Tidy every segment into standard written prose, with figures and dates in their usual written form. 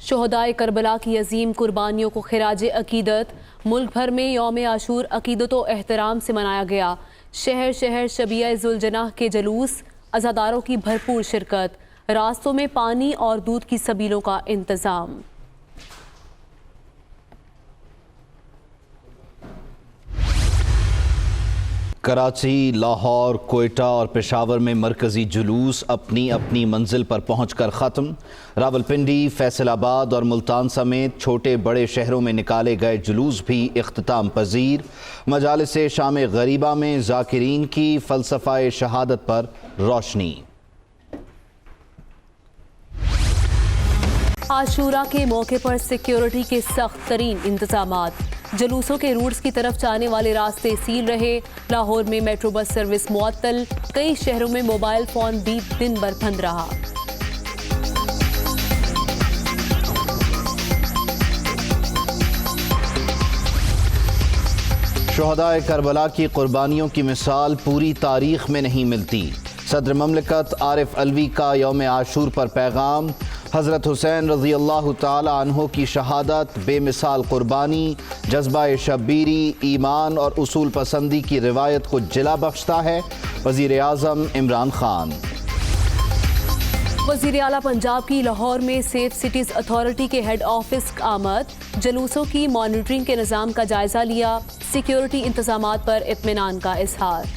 شہدائے کربلا کی عظیم قربانیوں کو خراج عقیدت۔ ملک بھر میں یوم عاشور عقیدت و احترام سے منایا گیا۔ شہر شہر شبیہ ذوالجناح کے جلوس، عزاداروں کی بھرپور شرکت، راستوں میں پانی اور دودھ کی سبیلوں کا انتظام۔ کراچی، لاہور، کوئٹہ اور پشاور میں مرکزی جلوس اپنی اپنی منزل پر پہنچ کر ختم۔ راولپنڈی، فیصل آباد اور ملتان سمیت چھوٹے بڑے شہروں میں نکالے گئے جلوس بھی اختتام پذیر۔ مجالس شام غریبہ میں ذاکرین کی فلسفہ شہادت پر روشنی۔ عاشورہ کے موقع پر سیکیورٹی کے سخت ترین انتظامات۔ جلوسوں کے روٹس کی طرف جانے والے راستے سیل رہے۔ لاہور میں میٹرو بس سروس معطل، کئی شہروں میں موبائل فون بھی دن بھر بند رہا۔ شہدائے کربلا کی قربانیوں کی مثال پوری تاریخ میں نہیں ملتی۔ صدر مملکت عارف علوی کا یوم عاشور پر پیغام۔ حضرت حسین رضی اللہ تعالی عنہ کی شہادت بے مثال قربانی، جذبہ شبیری، ایمان اور اصول پسندی کی روایت کو جلا بخشتا ہے۔ وزیر اعظم عمران خان۔ وزیر اعلیٰ پنجاب کی لاہور میں سیف سٹیز اتھارٹی کے ہیڈ آفس آمد، جلوسوں کی مانیٹرنگ کے نظام کا جائزہ لیا، سیکیورٹی انتظامات پر اطمینان کا اظہار۔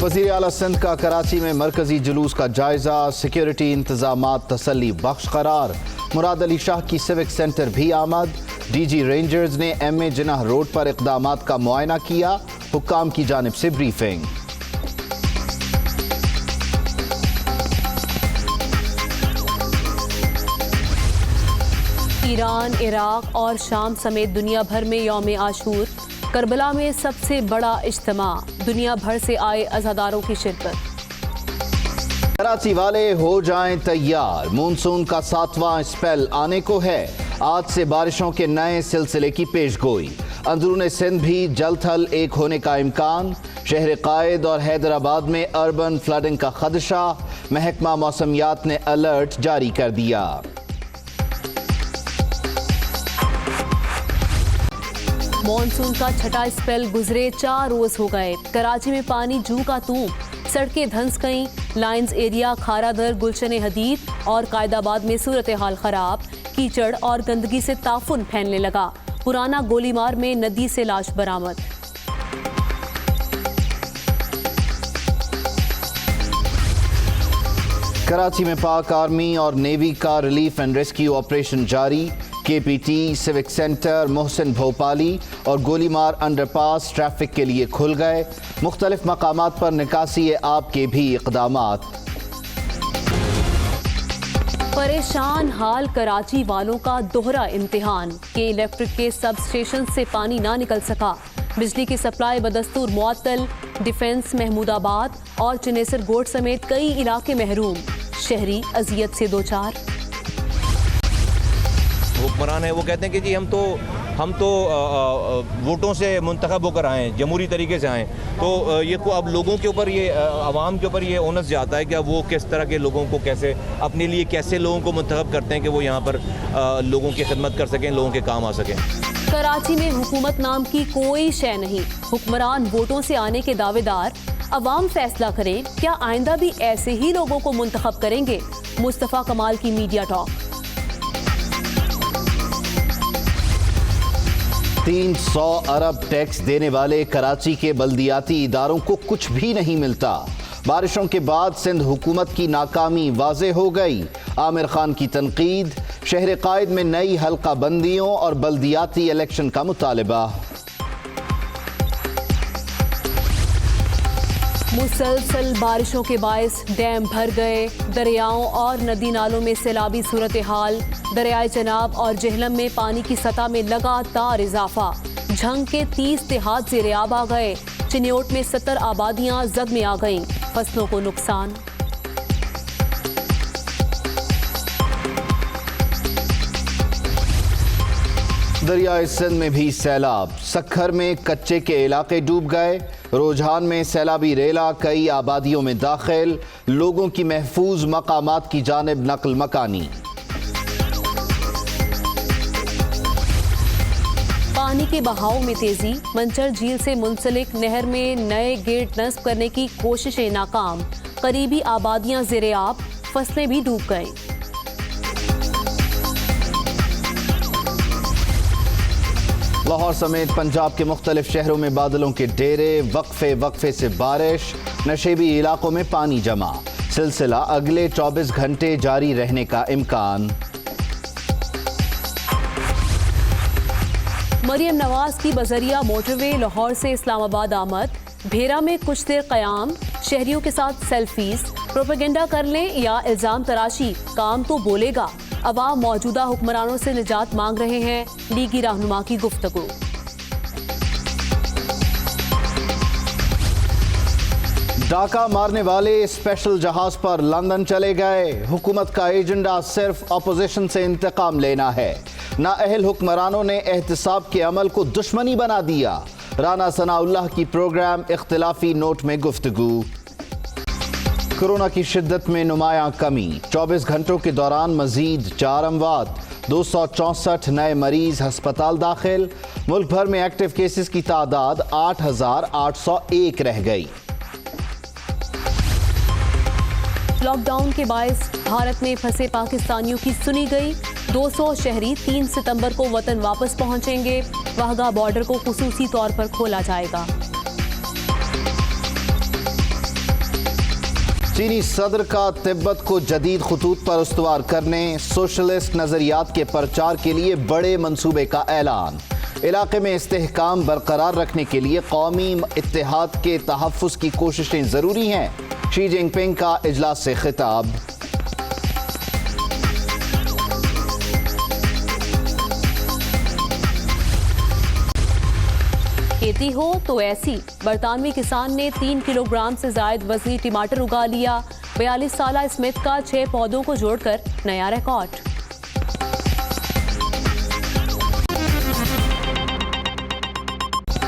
وزیر اعلیٰ سندھ کا کراچی میں مرکزی جلوس کا جائزہ، سیکیورٹی انتظامات تسلی بخش قرار۔ مراد علی شاہ کی سیوک سینٹر بھی آمد۔ ڈی جی رینجرز نے ایم اے جناح روڈ پر اقدامات کا معائنہ کیا، حکام کی جانب سے بریفنگ۔ ایران، عراق اور شام سمیت دنیا بھر میں یوم عاشور، کربلا میں سب سے بڑا اجتماع، دنیا بھر سے آئے عزاداروں کی شرکت۔ کراچی والے ہو جائیں تیار، مونسون کا 7واں اسپیل آنے کو ہے۔ آج سے بارشوں کے نئے سلسلے کی پیش گوئی۔ اندرون سندھ بھی جلد تھل ایک ہونے کا امکان۔ شہر قائد اور حیدرآباد میں اربن فلڈنگ کا خدشہ، محکمہ موسمیات نے الرٹ جاری کر دیا۔ مانسون کا چھٹا اسپیل گزرے 4 روز ہو گئے۔ کراچی میں پانی جو کا توں، سڑکیں دھنس گئیں۔ لائنز ایریا، کھارا در، گلشن حدید اور قائد آباد میں صورتحال خراب۔ کیچڑ اور گندگی سے تعفن پھیلنے لگا۔ پرانا گولی مار میں ندی سے لاش برآمد۔ کراچی میں پاک آرمی اور نیوی کا ریلیف اینڈ ریسکیو آپریشن جاری۔ کے پی ٹی، سیوک سینٹر، محسن بھوپالی اور گولی مار انڈر پاس ٹریفک کے لیے کھل گئے۔ مختلف مقامات پر نکاسی آب کے بھی اقدامات۔ پریشان حال کراچی والوں کا دوہرا امتحان کہ الیکٹرک کے سب اسٹیشن سے پانی نہ نکل سکا۔ بجلی کی سپلائی بدستور معطل۔ ڈیفنس، محمود آباد اور چنیسر گوٹ سمیت کئی علاقے محروم۔ شہری اذیت سے دوچار۔ حکمران ہیں وہ کہتے ہیں کہ جی ہم تو ووٹوں سے منتخب ہو کر آئیں، جمہوری طریقے سے آئیں، تو یہ کو اب لوگوں کے اوپر، یہ عوام کے اوپر یہ اونس جاتا ہے کہ اب وہ کس طرح کے لوگوں کو کیسے اپنے لیے کیسے لوگوں کو منتخب کرتے ہیں کہ وہ یہاں پر لوگوں کی خدمت کر سکیں، لوگوں کے کام آ سکیں۔ کراچی میں حکومت نام کی کوئی شے نہیں۔ حکمران ووٹوں سے آنے کے دعوے دار، عوام فیصلہ کریں کیا آئندہ بھی ایسے ہی لوگوں کو منتخب کریں گے؟ مصطفیٰ کمال کی میڈیا ٹاک۔ 300 ارب ٹیکس دینے والے کراچی کے بلدیاتی اداروں کو کچھ بھی نہیں ملتا۔ بارشوں کے بعد سندھ حکومت کی ناکامی واضح ہو گئی۔ عامر خان کی تنقید۔ شہر قائد میں نئی حلقہ بندیوں اور بلدیاتی الیکشن کا مطالبہ۔ مسلسل بارشوں کے باعث ڈیم بھر گئے۔ دریاؤں اور ندی نالوں میں سیلابی صورتحال۔ دریائے چناب اور جہلم میں پانی کی سطح میں لگاتار اضافہ۔ جھنگ کے 30 دیہات زیر آب آ گئے۔ چنیوٹ میں 70 آبادیاں زد میں آ گئیں۔ فصلوں کو نقصان۔ دریائے سندھ میں بھی سیلاب، سکھر میں کچے کے علاقے ڈوب گئے، روجھان میں سیلابی ریلا کئی آبادیوں میں داخل، لوگوں کی محفوظ مقامات کی جانب نقل مکانی۔ پانی کے بہاؤ میں تیزی، منچر جھیل سے منسلک نہر میں نئے گیٹ نصب کرنے کی کوششیں ناکام، قریبی آبادیاں زیر آب، فصلیں بھی ڈوب گئیں۔ لاہور سمیت پنجاب کے مختلف شہروں میں بادلوں کے ڈیرے، وقفے سے بارش، نشیبی علاقوں میں پانی جمع، سلسلہ اگلے 24 گھنٹے جاری رہنے کا امکان۔ مریم نواز کی بذریعہ موٹر وے لاہور سے اسلام آباد آمد، بھیرا میں کچھ دیر قیام، شہریوں کے ساتھ سیلفیز، پروپیگنڈا کر لیں یا الزام تراشی، کام تو بولے گا، عوام موجودہ حکمرانوں سے نجات مانگ رہے ہیں، لیگی رہنما کی گفتگو۔ ڈاکہ مارنے والے اسپیشل جہاز پر لندن چلے گئے، حکومت کا ایجنڈا صرف اپوزیشن سے انتقام لینا ہے، نااہل حکمرانوں نے احتساب کے عمل کو دشمنی بنا دیا، رانا ثناء اللہ کی پروگرام اختلافی نوٹ میں گفتگو۔ کورونا کی شدت میں نمایاں کمی، 24 گھنٹوں کے دوران مزید 4 اموات، 264 نئے مریض ہسپتال داخل، ملک بھر میں ایکٹیو کیسز کی تعداد 8,801 رہ گئی۔ لاک ڈاؤن کے باعث بھارت میں پھنسے پاکستانیوں کی سنی گئی، 200 شہری 3 ستمبر کو وطن واپس پہنچیں گے، واہگہ بارڈر کو خصوصی طور پر کھولا جائے گا۔ چینی صدر کا تبت کو جدید خطوط پر استوار کرنے، سوشلسٹ نظریات کے پرچار کے لیے بڑے منصوبے کا اعلان، علاقے میں استحکام برقرار رکھنے کے لیے قومی اتحاد کے تحفظ کی کوششیں ضروری ہیں، شی جن پنگ کا اجلاس سے خطاب۔ کھیتی ہو تو ایسی، برطانوی کسان نے 3 کلو گرام سے زائد وزنی ٹماٹر اگا لیا، 42 سالہ اسمتھ کا 6 پودوں کو جوڑ کر نیا ریکارڈ۔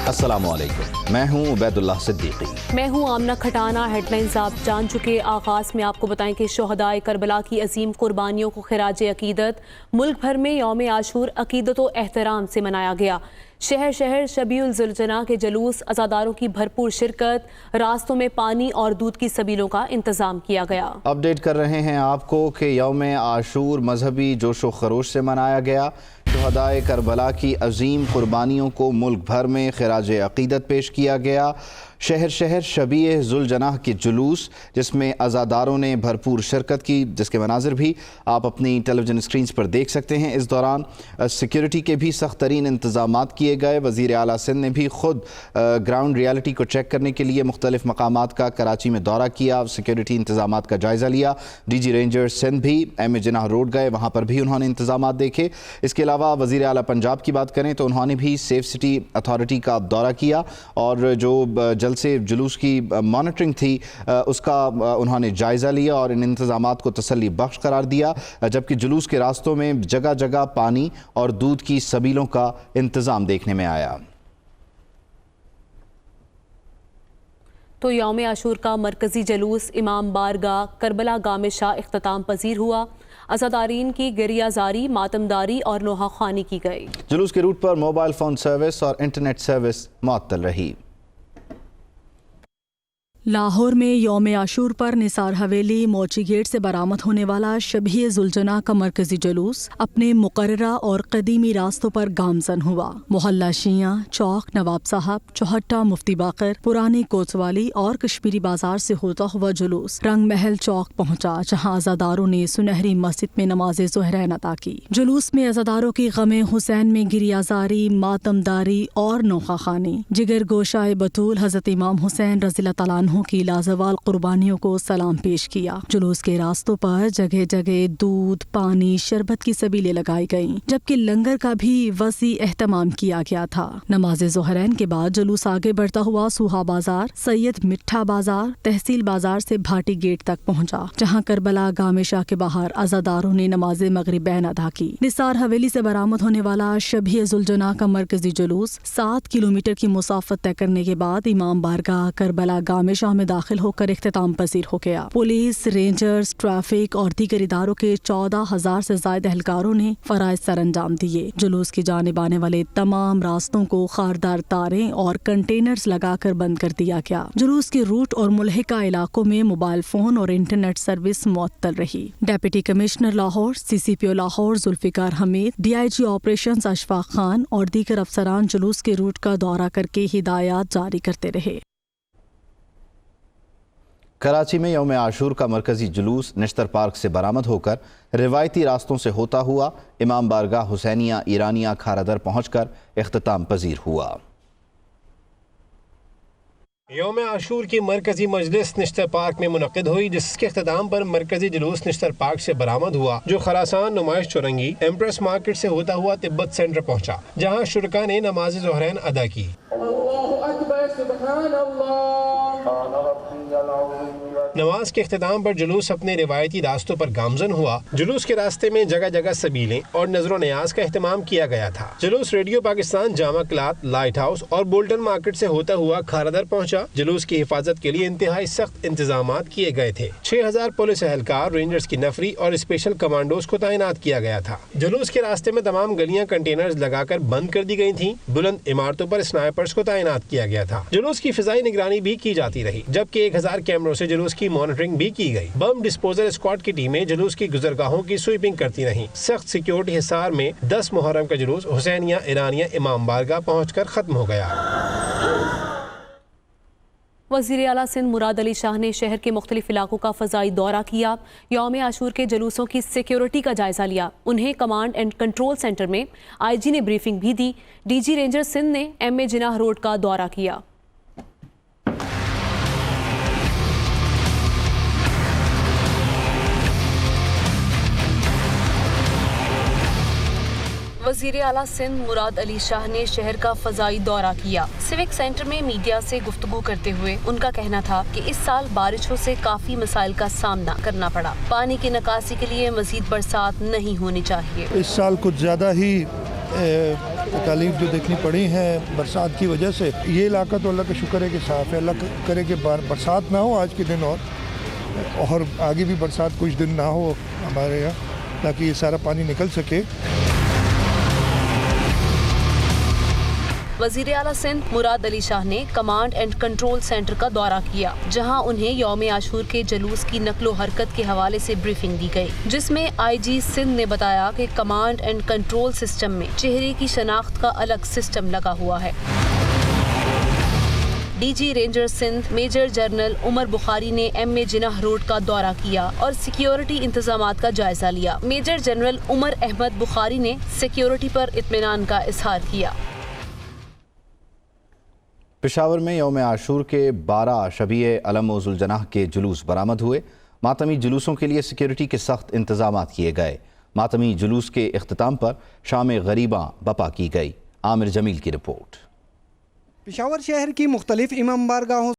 السلام علیکم، میں ہوں عبید اللہ صدیقی۔ میں ہوں آمنہ کھٹانہ۔ ہیڈ لائنز آپ جان چکے۔ آغاز میں آپ کو بتائیں کہ شہدائے کربلا کی عظیم قربانیوں کو خراج عقیدت، ملک بھر میں یوم عاشور عقیدت و احترام سے منایا گیا۔ شہر شہر شبیع الذوالجناح کے جلوس، عزاداروں کی بھرپور شرکت، راستوں میں پانی اور دودھ کی سبیلوں کا انتظام کیا گیا۔ اپڈیٹ کر رہے ہیں آپ کو کہ یوم عاشور مذہبی جوش و خروش سے منایا گیا۔ شہدائے کربلا کی عظیم قربانیوں کو ملک بھر میں خراج عقیدت پیش کیا گیا۔ شہر شہر شبیع ذوالجناح کے جلوس، جس میں عزاداروں نے بھرپور شرکت کی، جس کے مناظر بھی آپ اپنی ٹیلی ویژن اسکرینز پر دیکھ سکتے ہیں۔ اس دوران سیکیورٹی کے بھی سخت ترین انتظامات کیے گئے۔ وزیر اعلیٰ سندھ نے بھی خود گراؤنڈ ریالٹی کو چیک کرنے کے لیے مختلف مقامات کا کراچی میں دورہ کیا، سیکیورٹی انتظامات کا جائزہ لیا۔ ڈی جی رینجر سندھ بھی ایم اے جناح روڈ گئے، وہاں پر بھی انہوں نے انتظامات دیکھے۔ اس کے علاوہ وزیر اعلیٰ پنجاب کی بات کریں تو انہوں نے بھی سیف سٹی اتھارٹی کا دورہ کیا اور جو جلسے جلوس کی مانیٹرنگ تھی اس کا انہوں نے جائزہ لیا اور ان انتظامات کو تسلی بخش قرار دیا، جبکہ جلوس کے راستوں میں جگہ جگہ پانی اور دودھ کی سبیلوں کا انتظام دیکھنے میں آیا۔ تو یوم عاشور کا مرکزی جلوس امام بارگاہ کربلا گاہ میں شاہ اختتام پذیر ہوا۔ عزادارین کی گریہ زاری، ماتمداری اور نوحہ خوانی کی گئی۔ جلوس کے روٹ پر موبائل فون سروس اور انٹرنیٹ سروس معطل رہی۔ لاہور میں یوم عاشور پر نثار حویلی موچی گیٹ سے برآمد ہونے والا شبیع ذوالجناح کا مرکزی جلوس اپنے مقررہ اور قدیمی راستوں پر گامزن ہوا۔ محلہ شیعہ، چوک نواب صاحب، چوہٹہ مفتی باقر، پرانی کوتوالی اور کشمیری بازار سے ہوتا ہوا جلوس رنگ محل چوک پہنچا، جہاں عزاداروں نے سنہری مسجد میں نماز ظہرین ادا کی۔ جلوس میں عزاداروں کی غم حسین میں گریہ زاری، ماتمداری اور نوحہ خوانی، جگر گوشہ بطول حضرت امام حسین رضی اللہ تعالیٰ عنہ گواہوں کی لازوال قربانیوں کو سلام پیش کیا۔ جلوس کے راستوں پر جگہ جگہ دودھ، پانی، شربت کی سبیلیں لگائی گئیں، جبکہ لنگر کا بھی وسیع اہتمام کیا گیا تھا۔ نماز ظہرین کے بعد جلوس آگے بڑھتا ہوا سوہا بازار، سید مٹھا بازار، تحصیل بازار سے بھاٹی گیٹ تک پہنچا، جہاں کربلا گام شاہ کے باہر عزاداروں نے نماز مغرب بین ادا کی۔ نثار حویلی سے برآمد ہونے والا شبیہ ذوالجناح کا مرکزی جلوس 7 کلومیٹر کی مسافت طے کرنے کے بعد امام بارگاہ کربلا گام شاہ میں داخل ہو کر اختتام پذیر ہو گیا۔ پولیس، رینجرز، ٹریفک اور دیگر اداروں کے 14,000 سے زائد اہلکاروں نے فرائض سر انجام دیے۔ جلوس کی جانب آنے والے تمام راستوں کو خاردار تاریں اور کنٹینرز لگا کر بند کر دیا گیا۔ جلوس کے روٹ اور ملحقہ علاقوں میں موبائل فون اور انٹرنیٹ سروس معطل رہی۔ Deputy commissioner Lahore, CCPO Lahore Zulfiqar Hameed, DIG operations Ashfaq Khan اور دیگر افسران جلوس کے روٹ کا دورہ کر کے ہدایات جاری کرتے رہے۔ کراچی میں یوم عاشور کا مرکزی جلوس نشتر پارک سے برآمد ہو کر روایتی راستوں سے ہوتا ہوا امام بارگاہ حسینیہ ایرانیہ کھارا در پہنچ کر اختتام پذیر ہوا۔ یوم عاشور کی مرکزی مجلس نشتر پارک میں منعقد ہوئی، جس کے اختتام پر مرکزی جلوس نشتر پارک سے برآمد ہوا، جو خراسان نمائش چورنگی ایمپریس مارکیٹ سے ہوتا ہوا تبت سینٹر پہنچا، جہاں شرکاء نے نماز ظہرین ادا کی۔ نماز کے اختتام پر جلوس اپنے روایتی راستوں پر گامزن ہوا۔ جلوس کے راستے میں جگہ جگہ سبیلیں اور نظر و نیاز کا اہتمام کیا گیا تھا۔ جلوس ریڈیو پاکستان، جامع کلات، لائٹ ہاؤس اور بولٹن مارکیٹ سے ہوتا ہوا کھارا در پہنچا۔ جلوس کی حفاظت کے لیے انتہائی سخت انتظامات کیے گئے تھے۔ 6,000 پولیس اہلکار، رینجرز کی نفری اور اسپیشل کمانڈوز کو تعینات کیا گیا تھا۔ جلوس کے راستے میں تمام گلیاں کنٹینرز لگا کر بند کر دی گئی تھیں۔ بلند عمارتوں پر اسنائپرز کو تعینات کیا گیا تھا۔ جلوس کی فضائی نگرانی بھی کی جاتی رہی، جبکہ 1,000 کیمروں سے جلوس کی مانیٹرنگ بھی کی گئی۔ بم ڈسپوزل اسکواڈ کی ٹیمیں جلوس کی گزرگاہوں کی سویپنگ کرتی رہیں۔ سخت سیکیورٹی حصار میں 10 محرم کا جلوس حسینیہ ایرانیہ امام بارگاہ پہنچ کر ختم ہو گیا۔ وزیر اعلیٰ سندھ مراد علی شاہ نے شہر کے مختلف علاقوں کا فضائی دورہ کیا، یوم عاشور کے جلوسوں کی سیکیورٹی کا جائزہ لیا۔ انہیں کمانڈ اینڈ کنٹرول سینٹر میں IG نے بریفنگ بھی دی۔ DG رینجر سندھ نے MA جناح روڈ کا دورہ کیا۔ وزیر اعلیٰ سندھ مراد علی شاہ نے شہر کا فضائی دورہ کیا۔ سیوک سینٹر میں میڈیا سے گفتگو کرتے ہوئے ان کا کہنا تھا کہ اس سال بارشوں سے کافی مسائل کا سامنا کرنا پڑا۔ پانی کی نکاسی کے لیے مزید برسات نہیں ہونی چاہیے۔ اس سال کچھ زیادہ ہی تکالیف جو دیکھنی پڑی ہیں برسات کی وجہ سے۔ یہ علاقہ تو اللہ کا شکر ہے کہ صاف ہے، اللہ کرے کہ برسات نہ ہو آج کے دن اور آگے بھی برسات کچھ دن نہ ہو ہمارے یہاں، تاکہ یہ سارا پانی نکل سکے۔ وزیر اعلیٰ سندھ مراد علی شاہ نے کمانڈ اینڈ کنٹرول سینٹر کا دورہ کیا، جہاں انہیں یوم عاشور کے جلوس کی نقل و حرکت کے حوالے سے بریفنگ دی گئی، جس میں IG سندھ نے بتایا کہ کمانڈ اینڈ کنٹرول سسٹم میں چہرے کی شناخت کا الگ سسٹم لگا ہوا ہے۔ DG ranger Sindh major general Umar Bukhari نے MA جناح روڈ کا دورہ کیا اور سیکیورٹی انتظامات کا جائزہ لیا۔ میجر جنرل عمر احمد بخاری نے سیکیورٹی پر اطمینان کا اظہار کیا۔ پشاور میں یوم عاشور کے 12 شبیہ علم و ذوالجناح کے جلوس برآمد ہوئے۔ ماتمی جلوسوں کے لیے سیکیورٹی کے سخت انتظامات کیے گئے۔ ماتمی جلوس کے اختتام پر شام غریباں بپا کی گئی۔ عامر جمیل کی رپورٹ۔ پشاور شہر کی مختلف امام بارگاہوں